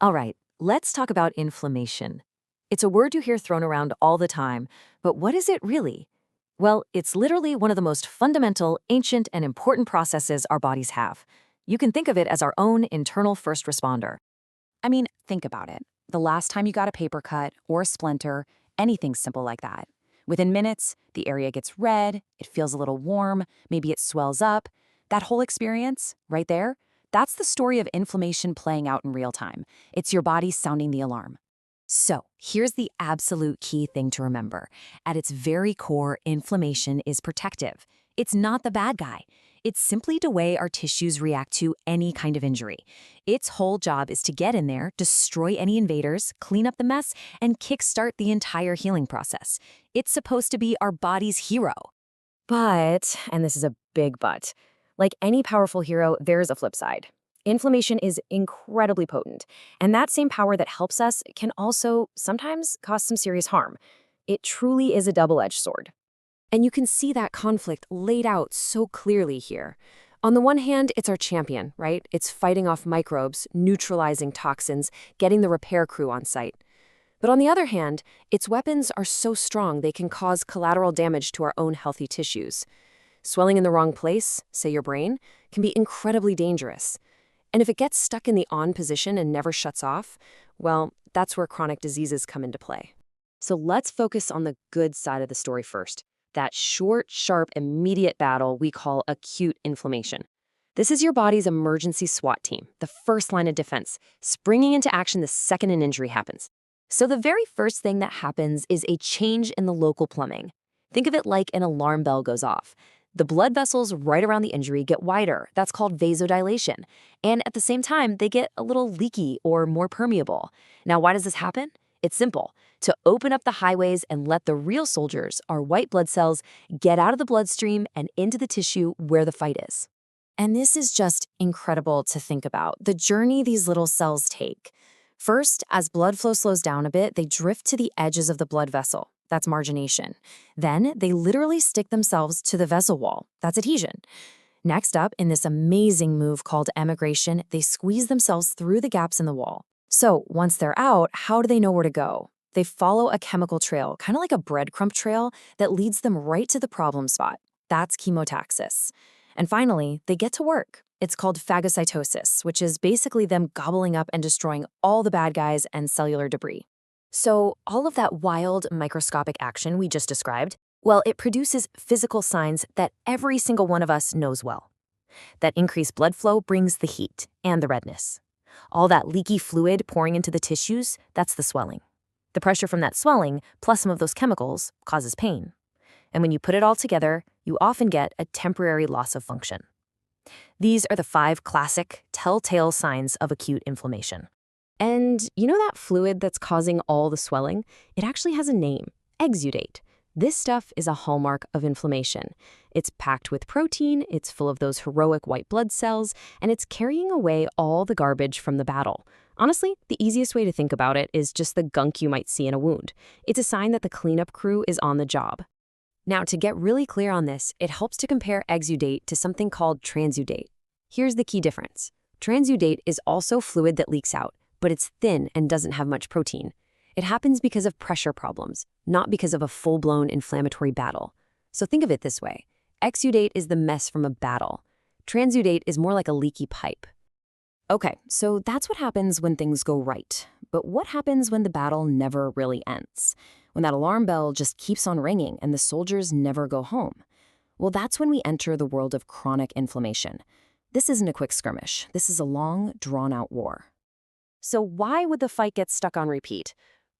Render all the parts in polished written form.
All right, let's talk about inflammation. It's a word you hear thrown around all the time, but what is it really? Well, it's literally one of the most fundamental, ancient, and important processes our bodies have. You can think of it as our own internal first responder. I mean, think about it. The last time you got a paper cut or a splinter, anything simple like that. Within minutes, the area gets red, it feels a little warm, maybe it swells up. That whole experience, right there, that's the story of inflammation playing out in real time. It's your body sounding the alarm. So, here's the absolute key thing to remember. At its very core, inflammation is protective. It's not the bad guy. It's simply the way our tissues react to any kind of injury. Its whole job is to get in there, destroy any invaders, clean up the mess, and kickstart the entire healing process. It's supposed to be our body's hero. But, and this is a big but, like any powerful hero, there's a flip side. Inflammation is incredibly potent, and that same power that helps us can also sometimes cause some serious harm. It truly is a double-edged sword. And you can see that conflict laid out so clearly here. On the one hand, it's our champion, right? It's fighting off microbes, neutralizing toxins, getting the repair crew on site. But on the other hand, its weapons are so strong they can cause collateral damage to our own healthy tissues. Swelling in the wrong place, say your brain, can be incredibly dangerous. And if it gets stuck in the on position and never shuts off, well, that's where chronic diseases come into play. So let's focus on the good side of the story first. That short, sharp, immediate battle we call acute inflammation. This is your body's emergency SWAT team, the first line of defense, springing into action the second an injury happens. So the very first thing that happens is a change in the local plumbing. Think of it like an alarm bell goes off. The blood vessels right around the injury get wider. That's called vasodilation. And at the same time, they get a little leaky or more permeable. Now, why does this happen? It's simple. To open up the highways and let the real soldiers, our white blood cells, get out of the bloodstream and into the tissue where the fight is. And this is just incredible to think about, the journey these little cells take. First, as blood flow slows down a bit, they drift to the edges of the blood vessel. That's margination. Then they literally stick themselves to the vessel wall. That's adhesion. Next up, in this amazing move called emigration, they squeeze themselves through the gaps in the wall. So once they're out, how do they know where to go? They follow a chemical trail, kind of like a breadcrumb trail that leads them right to the problem spot. That's chemotaxis. And finally, they get to work. It's called phagocytosis, which is basically them gobbling up and destroying all the bad guys and cellular debris. So all of that wild microscopic action we just described, well, it produces physical signs that every single one of us knows well. That increased blood flow brings the heat and the redness. All that leaky fluid pouring into the tissues, that's the swelling. The pressure from that swelling, plus some of those chemicals, causes pain. And when you put it all together, you often get a temporary loss of function. These are the 5 classic, telltale signs of acute inflammation. And you know that fluid that's causing all the swelling? It actually has a name, exudate. This stuff is a hallmark of inflammation. It's packed with protein, it's full of those heroic white blood cells, and it's carrying away all the garbage from the battle. Honestly, the easiest way to think about it is just the gunk you might see in a wound. It's a sign that the cleanup crew is on the job. Now, to get really clear on this, it helps to compare exudate to something called transudate. Here's the key difference. Transudate is also fluid that leaks out, but it's thin and doesn't have much protein. It happens because of pressure problems, not because of a full-blown inflammatory battle. So think of it this way. Exudate is the mess from a battle. Transudate is more like a leaky pipe. Okay, so that's what happens when things go right. But what happens when the battle never really ends? When that alarm bell just keeps on ringing and the soldiers never go home? Well, that's when we enter the world of chronic inflammation. This isn't a quick skirmish. This is a long, drawn-out war. So why would the fight get stuck on repeat?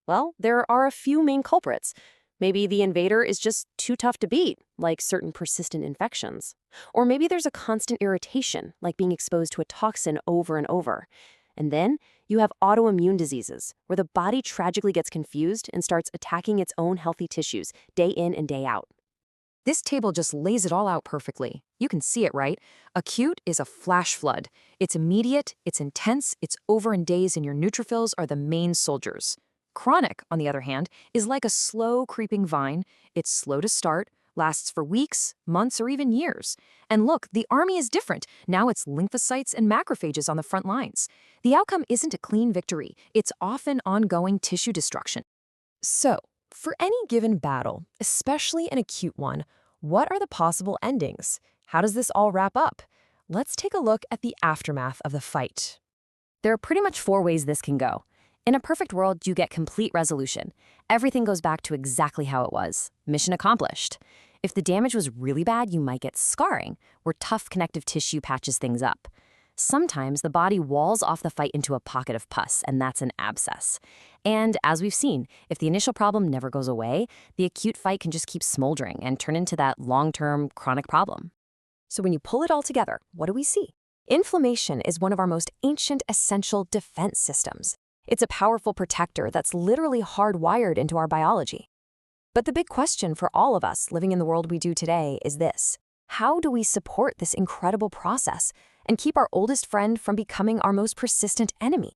Well, there are a few main culprits. Maybe the invader is just too tough to beat, like certain persistent infections. Or maybe there's a constant irritation, like being exposed to a toxin over and over. And then you have autoimmune diseases, where the body tragically gets confused and starts attacking its own healthy tissues day in and day out. This table just lays it all out perfectly. You can see it, right? Acute is a flash flood. It's immediate, it's intense, it's over in days, and your neutrophils are the main soldiers. Chronic, on the other hand, is like a slow creeping vine. It's slow to start, lasts for weeks, months, or even years. And look, the army is different. Now it's lymphocytes and macrophages on the front lines. The outcome isn't a clean victory. It's often ongoing tissue destruction. So, for any given battle, especially an acute one, what are the possible endings? How does this all wrap up? Let's take a look at the aftermath of the fight. There are pretty much 4 ways this can go. In a perfect world, you get complete resolution. Everything goes back to exactly how it was. Mission accomplished. If the damage was really bad, you might get scarring, where tough connective tissue patches things up. Sometimes the body walls off the fight into a pocket of pus, and that's an abscess. And as we've seen, if the initial problem never goes away, the acute fight can just keep smoldering and turn into that long-term chronic problem. So when you pull it all together, what do we see? Inflammation is one of our most ancient essential defense systems. It's a powerful protector that's literally hardwired into our biology. But the big question for all of us living in the world we do today is this: how do we support this incredible process and keep our oldest friend from becoming our most persistent enemy?